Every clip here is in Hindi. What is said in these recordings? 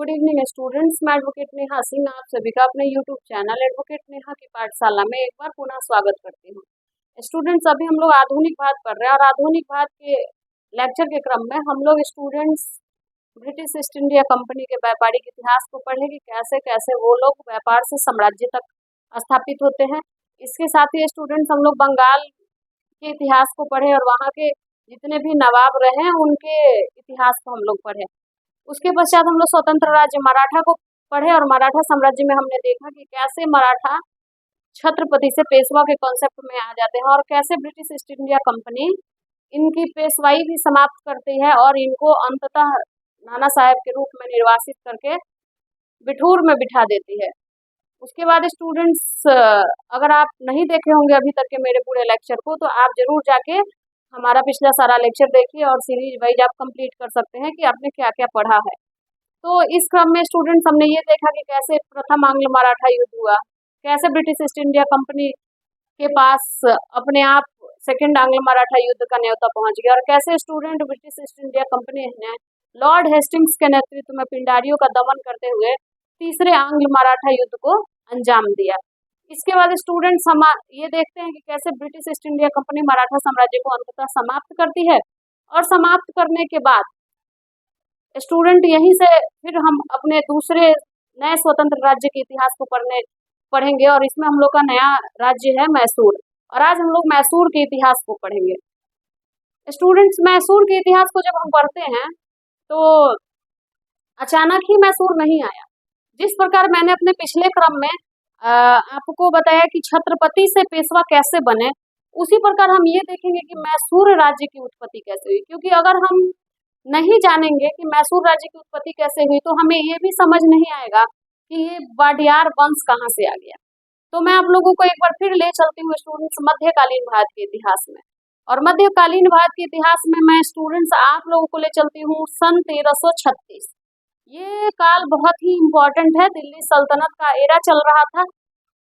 Good evening students. मैं एडवोकेट नेहा सिंह आप सभी का अपने यूट्यूब चैनल एडवोकेट नेहा की पाठशाला में एक बार पुनः स्वागत करती हूँ। स्टूडेंट्स, अभी हम लोग आधुनिक भारत पढ़ रहे हैं और आधुनिक भारत के लेक्चर के क्रम में हम लोग students British east India company के व्यापारिक इतिहास को पढ़े कि कैसे कैसे वो लोग व्यापार से साम्राज्य तक स्थापित होते हैं। इसके साथ ही स्टूडेंट्स हम लोग बंगाल के इतिहास को पढ़े और वहाँ के जितने भी नवाब रहे हैं उनके इतिहास को हम लोग पढ़े। उसके पश्चात हम लोग स्वतंत्र राज्य मराठा को पढ़े और मराठा साम्राज्य में हमने देखा कि कैसे मराठा छत्रपति से पेशवा के कॉन्सेप्ट में आ जाते हैं और कैसे ब्रिटिश ईस्ट इंडिया कंपनी इनकी पेशवाई भी समाप्त करती है और इनको अंततः नाना साहब के रूप में निर्वासित करके बिठूर में बिठा देती है। उसके बाद स्टूडेंट्स, अगर आप नहीं देखे होंगे अभी तक के मेरे पूरे लेक्चर को, तो आप जरूर जाके हमारा पिछला सारा लेक्चर देखिए और सीरीज वाइज आप कंप्लीट कर सकते हैं कि आपने क्या क्या पढ़ा है। तो इस क्रम में स्टूडेंट्स हमने ये देखा कि कैसे प्रथम आंग्ल मराठा युद्ध हुआ, कैसे ब्रिटिश ईस्ट इंडिया कंपनी के पास अपने आप सेकेंड आंग्ल मराठा युद्ध का न्योता पहुंच गया और कैसे student British east India company ने लॉर्ड हेस्टिंग्स के नेतृत्व में पिंडारियों का दमन करते हुए तीसरे आंग्ल मराठा युद्ध को अंजाम दिया। इसके बाद स्टूडेंट्स हम ये देखते हैं कि कैसे British east India company Maratha साम्राज्य को अंततः समाप्त करती है और समाप्त करने के बाद स्टूडेंट यहीं से फिर हम अपने दूसरे नए स्वतंत्र राज्य के इतिहास को पढ़ेंगे और इसमें हम लोग का नया राज्य है मैसूर और आज हम लोग मैसूर के इतिहास को पढ़ेंगे। स्टूडेंट्स, मैसूर के इतिहास को जब हम पढ़ते हैं तो अचानक ही मैसूर नहीं आया। जिस प्रकार मैंने अपने पिछले क्रम में आपको बताया कि छत्रपति से पेशवा कैसे बने, उसी प्रकार हम ये देखेंगे कि मैसूर राज्य की उत्पत्ति कैसे हुई। क्योंकि अगर हम नहीं जानेंगे कि मैसूर राज्य की उत्पत्ति कैसे हुई तो हमें ये भी समझ नहीं आएगा कि ये वाडियार वंश कहाँ से आ गया। तो मैं आप लोगों को एक बार फिर ले चलती हूँ स्टूडेंट्स मध्यकालीन भारत के इतिहास में। और मध्यकालीन भारत के इतिहास में मैं स्टूडेंट्स आप लोगों को ले चलती हूँ सन 1336। ये काल बहुत ही इम्पोर्टेंट है। दिल्ली सल्तनत का एरा चल रहा था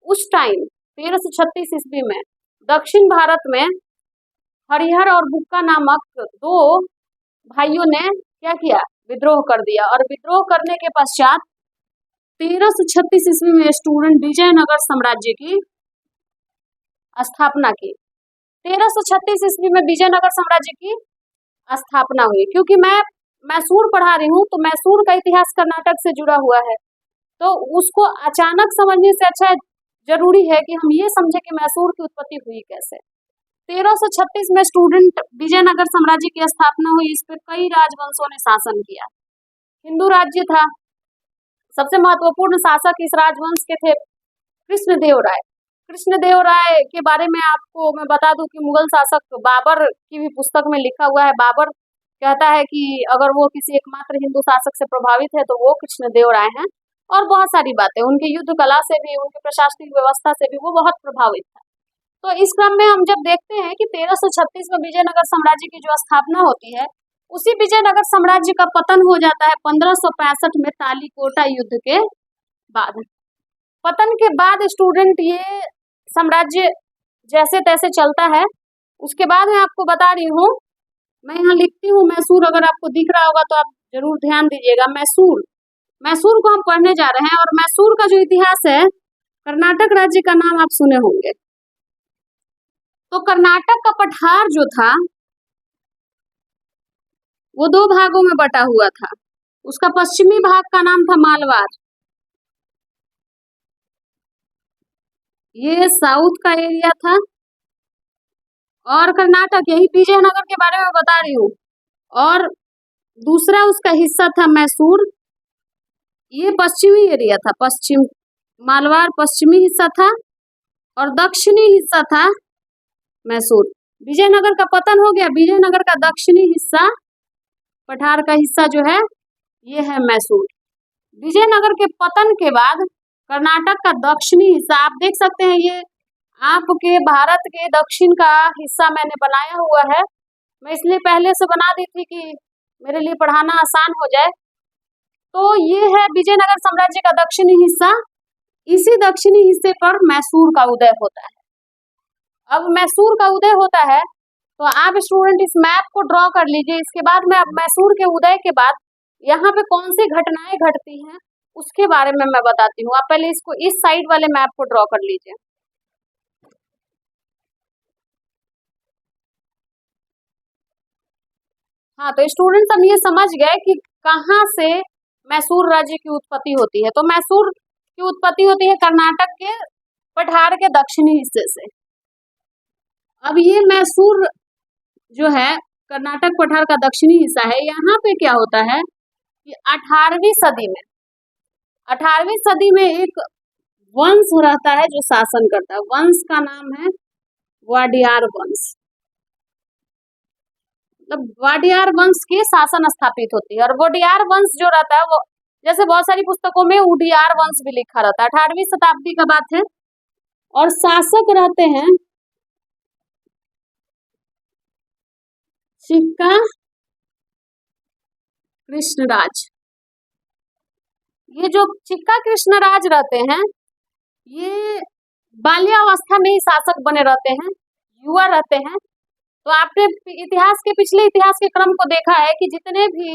उस टाइम। 1336 ईस्वी में दक्षिण भारत में हरिहर और बुक्का नामक दो भाइयों ने क्या किया, विद्रोह कर दिया और विद्रोह करने के पश्चात 1336 ईस्वी में स्टूडेंट विजयनगर साम्राज्य की स्थापना की। 1336 ईस्वी में विजयनगर साम्राज्य की स्थापना हुई। क्योंकि मैं मैसूर पढ़ा रही हूँ तो मैसूर का इतिहास कर्नाटक से जुड़ा हुआ है, तो उसको अचानक समझने से अच्छा जरूरी है कि हम ये समझे कि मैसूर की उत्पत्ति हुई कैसे। 1336 में स्टूडेंट विजयनगर साम्राज्य की स्थापना हुई। इस पर कई राजवंशों ने शासन किया। हिंदू राज्य था। सबसे महत्वपूर्ण शासक इस राजवंश के थे कृष्णदेव राय। कृष्णदेव राय के बारे में आपको मैं बता दूं कि मुगल शासक बाबर की भी पुस्तक में लिखा हुआ है। बाबर कहता है कि अगर वो किसी एकमात्र हिंदू शासक से प्रभावित है तो वो कृष्णदेव राय हैं। और बहुत सारी बातें, उनके युद्ध कला से भी, उनके प्रशासनिक व्यवस्था से भी वो बहुत प्रभावित था। तो इस क्रम में हम जब देखते हैं कि 1336 में विजयनगर साम्राज्य की जो स्थापना होती है, उसी विजयनगर साम्राज्य का पतन हो जाता है 1565 में तालीकोटा युद्ध के बाद। पतन के बाद स्टूडेंट ये साम्राज्य जैसे तैसे चलता है। उसके बाद मैं आपको बता रही हूँ, मैं यहाँ लिखती हूँ मैसूर, अगर आपको दिख रहा होगा तो आप जरूर ध्यान दीजिएगा। मैसूर को हम पढ़ने जा रहे हैं और मैसूर का जो इतिहास है, कर्नाटक राज्य का नाम आप सुने होंगे। तो कर्नाटक का पठार जो था वो दो भागों में बटा हुआ था। उसका पश्चिमी भाग का नाम था मालवार, ये साउथ का एरिया था। और कर्नाटक, यही विजयनगर के बारे में बता रही हूँ। और दूसरा उसका हिस्सा था मैसूर, ये पश्चिमी एरिया था। पश्चिम मालवार पश्चिमी हिस्सा था और दक्षिणी हिस्सा था मैसूर। विजयनगर का पतन हो गया, विजयनगर का दक्षिणी हिस्सा, पठार का हिस्सा जो है ये है मैसूर। विजयनगर के पतन के बाद कर्नाटक का दक्षिणी हिस्सा आप देख सकते हैं, ये आपके भारत के दक्षिण का हिस्सा मैंने बनाया हुआ है। मैं इसलिए पहले से बना दी थी कि मेरे लिए पढ़ाना आसान हो जाए। तो ये है विजयनगर साम्राज्य का दक्षिणी हिस्सा। इसी दक्षिणी हिस्से पर मैसूर का उदय होता है। अब मैसूर का उदय होता है तो आप स्टूडेंट इस मैप को ड्रॉ कर लीजिए। इसके बाद में अब मैसूर के उदय के बाद यहाँ पे कौन सी घटनाएं घटती हैं उसके बारे में मैं बताती हूँ। आप पहले इसको इस साइड वाले मैप को ड्रॉ कर लीजिए। हाँ, तो स्टूडेंट्स अब ये समझ गए कि कहाँ से मैसूर राज्य की उत्पत्ति होती है। तो मैसूर की उत्पत्ति होती है कर्नाटक के पठार के दक्षिणी हिस्से से। अब ये मैसूर जो है कर्नाटक पठार का दक्षिणी हिस्सा है, यहाँ पे क्या होता है कि 18वीं सदी में 18वीं सदी में एक वंश रहता है जो शासन करता है। वंश का नाम है वाडियार वंश। मतलब वाडियार वंश की शासन स्थापित होती है। और वाडियार वंश जो रहता है वो, जैसे बहुत सारी पुस्तकों में उडियार वंश भी लिखा रहता है, 18वीं शताब्दी का बात है। और शासक रहते हैं चिक्का कृष्णराज। ये जो चिक्का कृष्णराज रहते हैं, ये बाल्यावस्था में ही शासक बने रहते हैं, युवा रहते हैं। तो आपने पिछले इतिहास के क्रम को देखा है कि जितने भी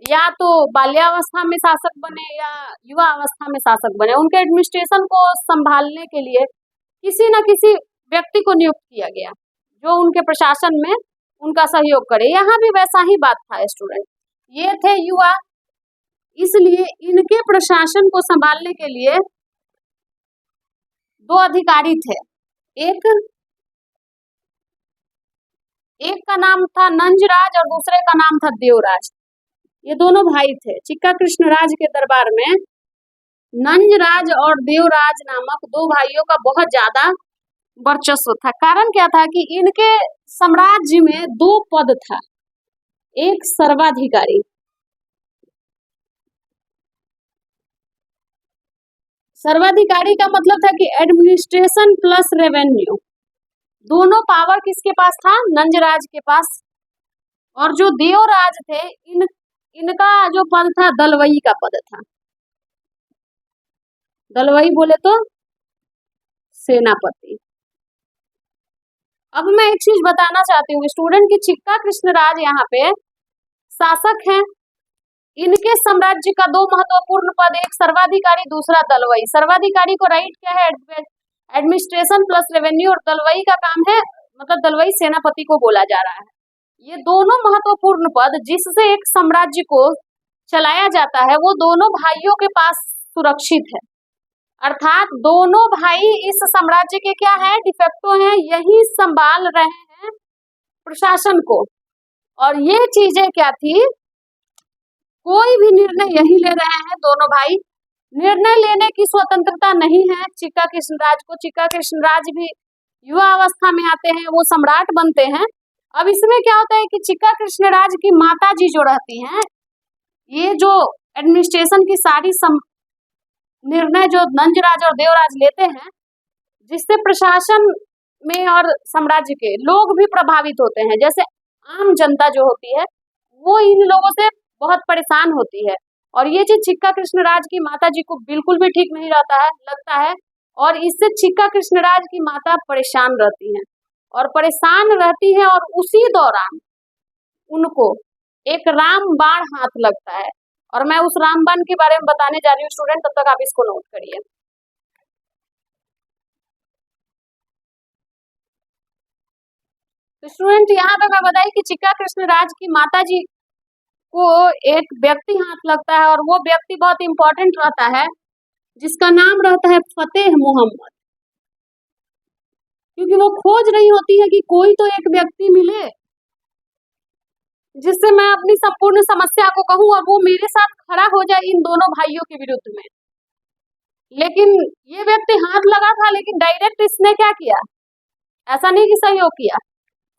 या तो बाल्यावस्था में शासक बने या युवा अवस्था में शासक बने, उनके एडमिनिस्ट्रेशन को संभालने के लिए किसी न किसी व्यक्ति को नियुक्त किया गया जो उनके प्रशासन में उनका सहयोग करे। यहाँ भी वैसा ही बात था स्टूडेंट। ये थे युवा, इसलिए इनके प्रशासन को संभालने के लिए दो अधिकारी थे। एक का नाम था नंजराज और दूसरे का नाम था देवराज। ये दोनों भाई थे। चिक्का कृष्णराज के दरबार में नंजराज और देवराज नामक दो भाइयों का बहुत ज्यादा वर्चस्व था। कारण क्या था कि इनके साम्राज्य में दो पद था। एक सर्वाधिकारी, सर्वाधिकारी का मतलब था कि एडमिनिस्ट्रेशन प्लस रेवेन्यू, दोनों पावर किसके पास था? नंजराज के पास। और जो देवराज थे, इनका जो पद था दलवई का पद था। दलवई बोले तो सेनापति। अब मैं एक चीज बताना चाहती हूँ स्टूडेंट की, चिक्का कृष्णराज यहाँ पे शासक हैं। इनके साम्राज्य का दो महत्वपूर्ण पद, एक सर्वाधिकारी दूसरा दलवई। सर्वाधिकारी को राइट क्या है? Administration plus revenue. और दलवई का काम है, मतलब दलवई सेनापति को बोला जा रहा है। ये दोनों महत्वपूर्ण पद जिससे एक साम्राज्य को चलाया जाता है वो दोनों भाइयों के पास सुरक्षित है। अर्थात दोनों भाई इस साम्राज्य के क्या है? डिफेक्टो हैं, यही संभाल रहे हैं प्रशासन को। और ये चीजें क्या थी? कोई भी निर्णय यही ले रहे हैं दोनों भाई। निर्णय लेने की स्वतंत्रता नहीं है चिक्का कृष्णराज को। चिक्का कृष्णराज भी युवा अवस्था में आते हैं, वो सम्राट बनते हैं। अब इसमें क्या होता है कि चिक्का कृष्णराज की माता जी जो रहती हैं, ये जो एडमिनिस्ट्रेशन की सारी निर्णय जो नंजराज और देवराज लेते हैं, जिससे प्रशासन में और साम्राज्य के लोग भी प्रभावित होते हैं। जैसे आम जनता जो होती है वो इन लोगों से बहुत परेशान होती है। और ये चीज चिक्का कृष्णराज की माता जी को बिल्कुल भी ठीक नहीं लगता है। और इससे चिक्का कृष्णराज की माता परेशान रहती हैं और परेशान रहती है। और उसी दौरान उनको एक रामबाण हाथ लगता है। और मैं उस रामबाण के बारे में बताने जा रही हूँ स्टूडेंट, तब तक आप इसको नोट करिए। तो स्टूडेंट यहाँ पे मैं बताई कि चिक्का कृष्णराज की माता जी को एक व्यक्ति हाथ लगता है और वो व्यक्ति बहुत इंपॉर्टेंट रहता है, जिसका नाम रहता है फतेह मोहम्मद। क्योंकि वो खोज रही होती है कि कोई तो एक व्यक्ति मिले जिससे मैं अपनी संपूर्ण समस्या को कहूं और वो मेरे साथ खड़ा हो जाए इन दोनों भाइयों के विरुद्ध में। लेकिन ये व्यक्ति हाथ लगा था, लेकिन डायरेक्ट इसने क्या किया? ऐसा नहीं कि सहयोग किया।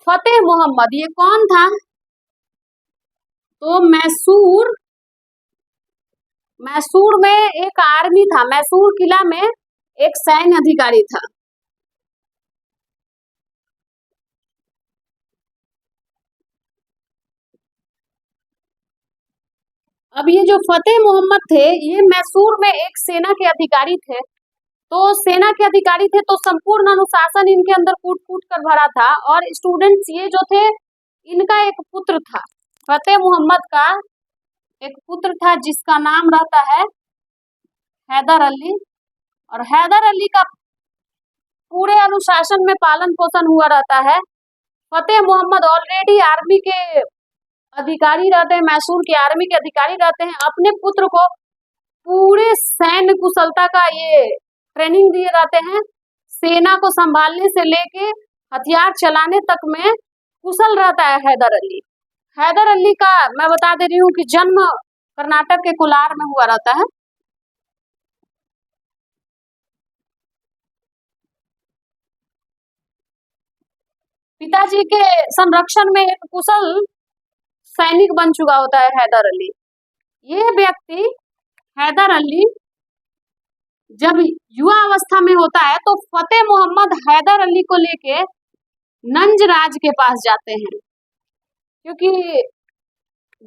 फतेह मोहम्मद ये कौन था? तो मैसूर में एक आर्मी था। मैसूर किला में एक सैन्य अधिकारी था। अब ये जो फतेह मोहम्मद थे, ये मैसूर में एक सेना के अधिकारी थे। तो सेना के अधिकारी थे तो संपूर्ण अनुशासन इनके अंदर कूट कूट कर भरा था। और स्टूडेंट्स ये जो थे, इनका एक पुत्र था, फतेह मोहम्मद का एक पुत्र था जिसका नाम रहता है हैदर अली, और हैदर अली का पूरे अनुशासन में पालन पोषण हुआ रहता है। फतेह मोहम्मद ऑलरेडी आर्मी के अधिकारी रहते हैं, मैसूर के आर्मी के अधिकारी रहते हैं। अपने पुत्र को पूरे सैन्य कुशलता का ये ट्रेनिंग दिए रहते हैं। सेना को संभालने से लेके हथियार चलाने तक में कुशल रहता है हैदर अली। हैदर अली का मैं बता दे रही हूँ कि जन्म कर्नाटक के कोलार में हुआ रहता है। पिताजी के संरक्षण में एक कुशल सैनिक बन चुका होता है हैदर अली। ये व्यक्ति हैदर अली जब युवा अवस्था में होता है तो फतेह मोहम्मद हैदर अली को लेके नंजराज के पास जाते हैं, क्योंकि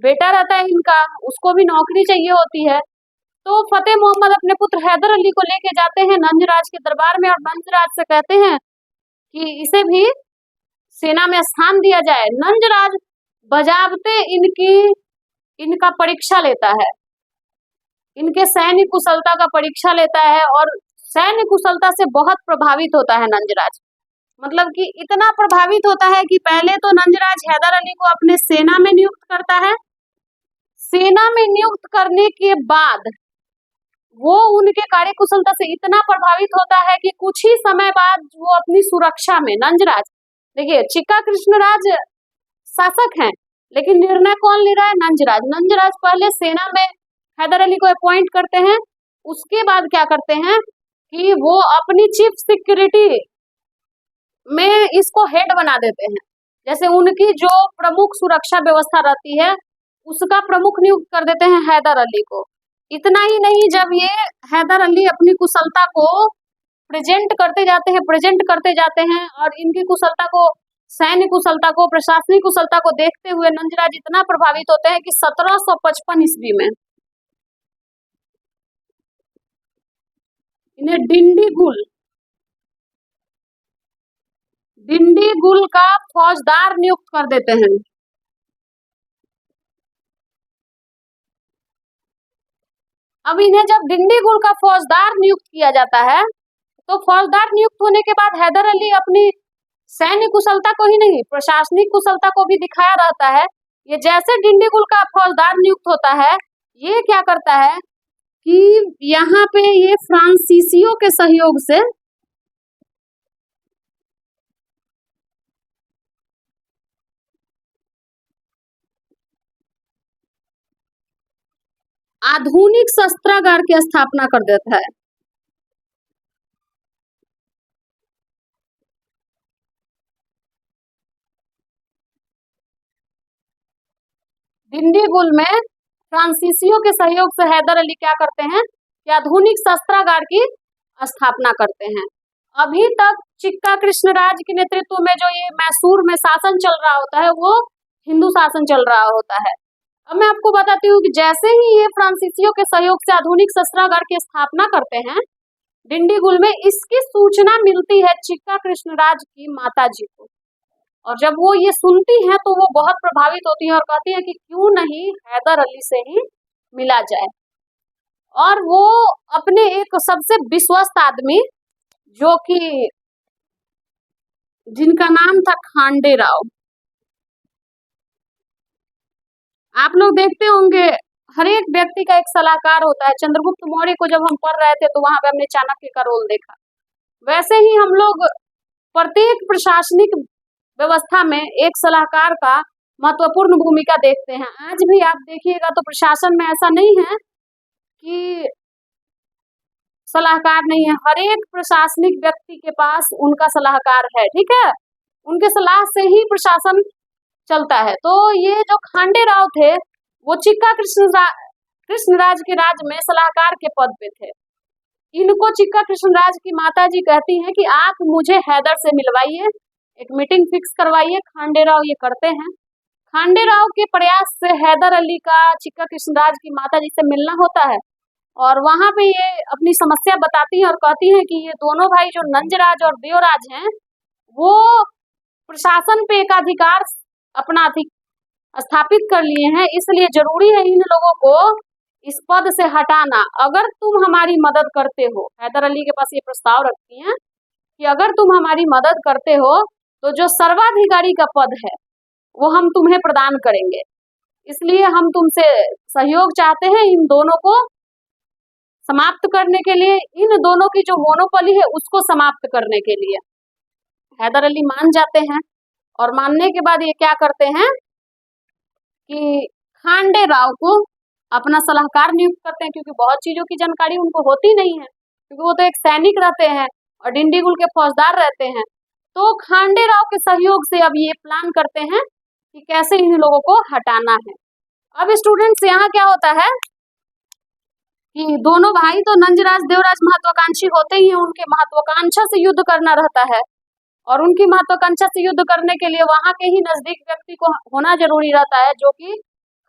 बेटा रहता है इनका, उसको भी नौकरी चाहिए होती है। तो फतेह मोहम्मद अपने पुत्र हैदर अली को लेके जाते हैं नंजराज के दरबार में, और नंजराज से कहते हैं कि इसे भी सेना में स्थान दिया जाए। नंजराज बजाबते इनका परीक्षा लेता है, इनके सैन्य कुशलता का परीक्षा लेता है, और सैन्य कुशलता से बहुत प्रभावित होता है नंजराज। मतलब कि इतना प्रभावित होता है कि पहले तो नंजराज हैदर अली को अपने सेना में नियुक्त करता है। सेना में नियुक्त करने के बाद वो उनके कार्य कुशलता से इतना प्रभावित होता है कि कुछ ही समय बाद वो अपनी सुरक्षा में नंजराज, देखिए चिक्का कृष्णराज शासक हैं, लेकिन निर्णय कौन ले रहा है? नंजराज। नंजराज पहले सेना में हैदर अली को अपॉइंट करते हैं, उसके बाद क्या करते हैं कि वो अपनी चीफ सिक्योरिटी में इसको हेड बना देते हैं। जैसे उनकी जो प्रमुख सुरक्षा व्यवस्था रहती है उसका प्रमुख नियुक्त कर देते हैं हैदर अली को। इतना ही नहीं, जब ये हैदर अली अपनी कुशलता को प्रेजेंट करते जाते हैं और इनकी कुशलता को, सैन्य कुशलता को, प्रशासनिक कुशलता को देखते हुए नंजराज इतना प्रभावित होते हैं कि 1755 ईस्वी में इन्हें डिंडीगुल का फौजदार नियुक्त कर देते हैं। अब इन्हें जब डिंडीगुल का फौजदार नियुक्त किया जाता है तो फौजदार नियुक्त होने के बाद हैदर अली अपनी सैन्य कुशलता को ही नहीं, प्रशासनिक कुशलता को भी दिखाया रहता है। ये जैसे डिंडीगुल का फौजदार नियुक्त होता है, ये क्या करता है कि यहाँ पे ये फ्रांसीसियों के सहयोग से आधुनिक शस्त्रागार की स्थापना कर देता है। डिंडीगुल में फ्रांसीसियों के सहयोग से हैदर अली क्या करते हैं कि आधुनिक शस्त्रागार की स्थापना करते हैं। अभी तक चिक्का कृष्णराज के नेतृत्व में जो ये मैसूर में शासन चल रहा होता है वो हिंदू शासन चल रहा होता है। अब मैं आपको बताती हूँ कि जैसे ही ये फ्रांसीसियों के सहयोग से आधुनिक शस्त्रागार की स्थापना करते हैं डिंडीगुल में, इसकी सूचना मिलती है चिक्का कृष्णराज की माता जी को, और जब वो ये सुनती हैं तो वो बहुत प्रभावित होती हैं और कहती हैं कि क्यों नहीं हैदर अली से ही मिला जाए। और वो अपने एक सबसे विश्वस्त आदमी, जो कि जिनका नाम था खांडे राव, आप लोग देखते होंगे हर एक व्यक्ति का एक सलाहकार होता है। चंद्रगुप्त मौर्य को जब हम पढ़ रहे थे तो वहां पे हमने चाणक्य का रोल देखा। वैसे ही हम लोग प्रत्येक प्रशासनिक व्यवस्था में एक सलाहकार का महत्वपूर्ण भूमिका देखते हैं। आज भी आप देखिएगा तो प्रशासन में ऐसा नहीं है कि सलाहकार नहीं है, हर एक प्रशासनिक व्यक्ति के पास उनका सलाहकार है, ठीक है, उनके सलाह से ही प्रशासन चलता है। तो ये जो खांडे राव थे वो चिक्का कृष्णराज के राज में सलाहकार के पद पे थे। इनको चिक्का कृष्णराज की माताजी कहती हैं कि आप मुझे हैदर से मिलवाइए, एक मीटिंग फिक्स करवाइए। खांडे राव ये करते हैं। खांडे राव के प्रयास से हैदर अली का चिक्का कृष्णराज की माताजी से मिलना होता है, और वहां पे ये अपनी समस्या बताती हैं और कहती हैं कि ये दोनों भाई जो नंजराज और देवराज हैं वो प्रशासन पे एकाधिकार अपना स्थापित कर लिए हैं, इसलिए जरूरी है इन लोगों को इस पद से हटाना। अगर तुम हमारी मदद करते हो, हैदर अली के पास ये प्रस्ताव रखती हैं कि अगर तुम हमारी मदद करते हो तो जो सर्वाधिकारी का पद है वो हम तुम्हें प्रदान करेंगे। इसलिए हम तुमसे सहयोग चाहते हैं इन दोनों को समाप्त करने के लिए, इन दोनों की जो मोनोपोली है उसको समाप्त करने के लिए। हैदर अली मान जाते हैं और मानने के बाद ये क्या करते हैं कि खांडे राव को अपना सलाहकार नियुक्त करते हैं, क्योंकि बहुत चीजों की जानकारी उनको होती नहीं है, क्योंकि वो तो एक सैनिक रहते हैं और डिंडीगुल के फौजदार रहते हैं। तो खांडे राव के सहयोग से अब ये प्लान करते हैं कि कैसे इन लोगों को हटाना है। अब स्टूडेंट्स यहाँ क्या होता है कि दोनों भाई तो नंजराज देवराज महत्वाकांक्षी होते ही हैं, उनके महत्वाकांक्षा से युद्ध करना रहता है और उनकी महत्वाकांक्षा से युद्ध करने के लिए वहां के ही नजदीक व्यक्ति को होना जरूरी रहता है, जो कि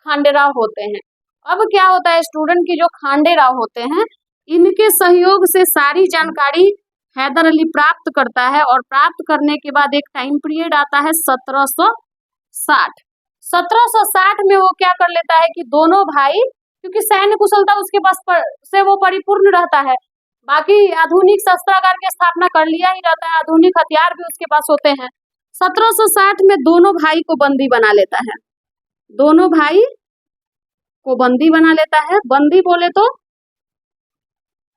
खांडेराव होते हैं। अब क्या होता है स्टूडेंट की जो खांडेराव होते हैं, इनके सहयोग से सारी जानकारी हैदर अली प्राप्त करता है और प्राप्त करने के बाद एक टाइम पीरियड आता है 1760। 1760 में वो क्या कर लेता है कि दोनों भाई, क्योंकि सैन्य कुशलता उसके पास से वो परिपूर्ण रहता है, बाकी आधुनिक शस्त्रागार की स्थापना कर लिया ही रहता है, आधुनिक हथियार भी उसके पास होते हैं। 1760 में दोनों भाई को बंदी बना लेता है, दोनों भाई को बंदी बना लेता है। बंदी बोले तो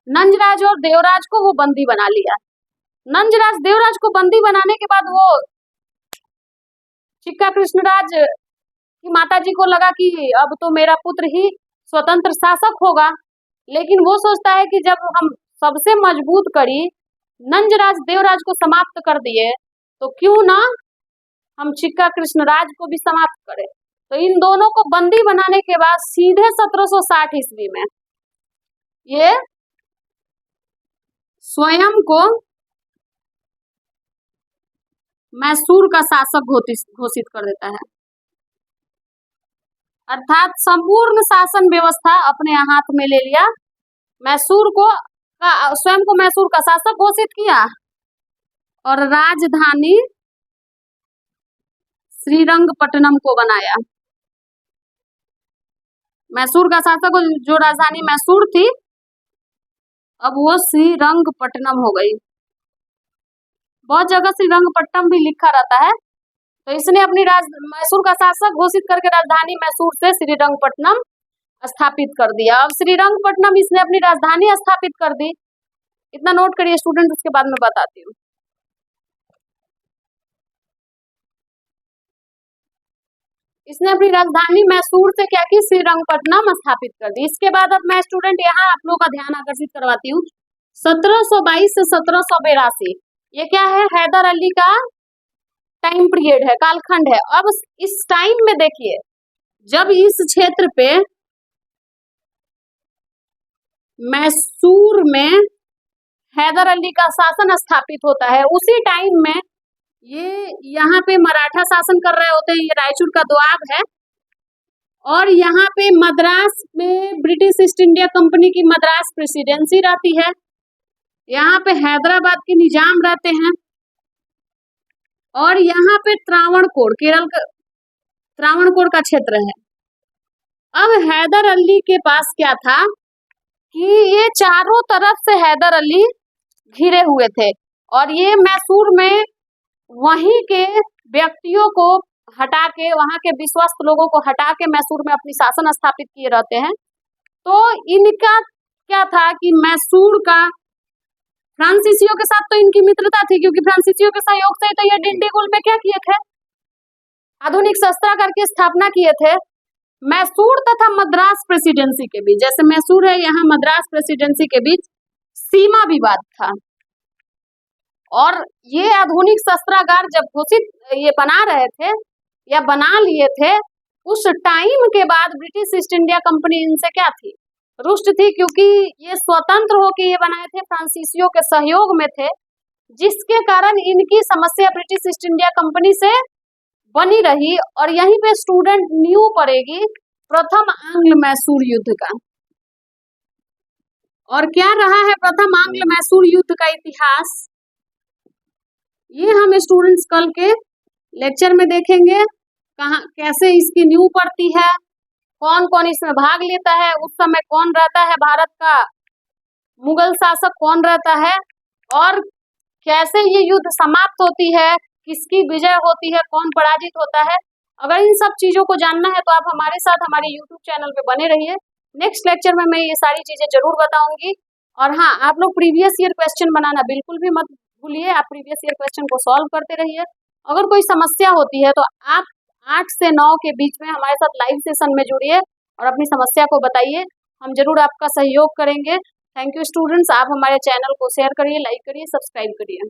नंजराज और देवराज को वो बंदी बना लिया। नंजराज देवराज को बंदी बनाने के बाद वो चिक्का कृष्णराज की माताजी को लगा कि अब तो मेरा पुत्र ही स्वतंत्र शासक होगा, लेकिन वो सोचता है कि जब हम सबसे मजबूत कड़ी नंजराज देवराज को समाप्त कर दिए तो क्यों ना हम चिक्का कृष्णराज को भी समाप्त करें। तो इन दोनों को बंदी बनाने के बाद सीधे 1760 ईस्वी में ये स्वयं को मैसूर का शासक घोषित कर देता है, अर्थात संपूर्ण शासन व्यवस्था अपने हाथ में ले लिया। मैसूर को स्वयं को मैसूर का शासक घोषित किया और राजधानी श्रीरंगपट्टनम को बनाया। मैसूर का शासक जो राजधानी मैसूर थी अब वो श्रीरंगपट्टनम हो गई। बहुत जगह श्रीरंगपट्टनम भी लिखा रहता है, तो इसने अपनी मैसूर का शासक घोषित करके राजधानी मैसूर से श्रीरंगपट्टनम स्थापित कर दिया। अब श्रीरंगपट्टनम इसने अपनी राजधानी स्थापित कर दी, इतना नोट करिए स्टूडेंट, उसके बाद में बताती हूँ। इसने अपनी राजधानी मैसूर से क्या की, श्रीरंगपट्टनम स्थापित कर दी। इसके बाद अब मैं स्टूडेंट यहाँ आप लोगों का ध्यान आकर्षित करवाती हूँ 1722 से 1782, ये क्या है, हैदर अली का टाइम पीरियड है, कालखंड है। अब इस टाइम में देखिए जब इस क्षेत्र पे मैसूर में हैदर अली का शासन स्थापित होता है, उसी टाइम में ये यहाँ पे मराठा शासन कर रहे होते हैं, ये रायचूर का दोआब है, और यहाँ पे मद्रास में ब्रिटिश ईस्ट इंडिया कंपनी की मद्रास प्रेसिडेंसी रहती है, यहाँ पे हैदराबाद के निजाम रहते हैं, और यहाँ पे त्रावणकोर, केरल का त्रावणकोर का क्षेत्र है। अब हैदर अली के पास क्या था कि ये चारों तरफ से हैदर अली घिरे हुए थे और ये मैसूर में वहीं के व्यक्तियों को हटा के, वहां के विश्वस्त लोगों को हटा के मैसूर में अपनी शासन स्थापित किए रहते हैं। तो इनका क्या था कि मैसूर का फ्रांसीसियों के साथ तो इनकी मित्रता थी, क्योंकि फ्रांसीसियों के सहयोग से तो ये डिंडीगुल में क्या किए थे, आधुनिक शस्त्रागार की स्थापना किए थे। मैसूर तथा मद्रास प्रेसिडेंसी के बीच, जैसे मैसूर है यहाँ मद्रास प्रेसिडेंसी के बीच सीमा विवाद था, और ये आधुनिक शस्त्रागार जब घोषित ये बना रहे थे या बना लिए थे, उस टाइम के बाद ब्रिटिश ईस्ट इंडिया कंपनी इनसे क्या थी, रुष्ट थी, क्योंकि ये स्वतंत्र होकर ये बनाए थे, फ्रांसीसियों के सहयोग में थे, जिसके कारण इनकी समस्या ब्रिटिश ईस्ट इंडिया कंपनी से बनी रही। और यहीं पे स्टूडेंट न्यू पढ़ेगी प्रथम आंग्ल मैसूर युद्ध का। और क्या रहा है प्रथम आंग्ल मैसूर युद्ध का इतिहास, ये हम स्टूडेंट्स कल के लेक्चर में देखेंगे। कहाँ कैसे इसकी नींव पड़ती है, कौन कौन इसमें भाग लेता है, उस समय कौन रहता है भारत का मुगल शासक कौन रहता है, और कैसे ये युद्ध समाप्त होती है, किसकी विजय होती है, कौन पराजित होता है। अगर इन सब चीजों को जानना है तो आप हमारे साथ हमारे YouTube चैनल पे बने रहिए। नेक्स्ट लेक्चर में मैं ये सारी चीजें जरूर बताऊंगी। और हाँ, आप लोग प्रीवियस ईयर क्वेश्चन बनाना बिल्कुल भी मत भूलिए, आप प्रीवियस ईयर क्वेश्चन को सॉल्व करते रहिए। अगर कोई समस्या होती है तो आप 8 से 9 के बीच में हमारे साथ लाइव सेशन में जुड़िए और अपनी समस्या को बताइए, हम जरूर आपका सहयोग करेंगे। थैंक यू स्टूडेंट्स, आप हमारे चैनल को शेयर करिए, लाइक करिए, सब्सक्राइब करिए।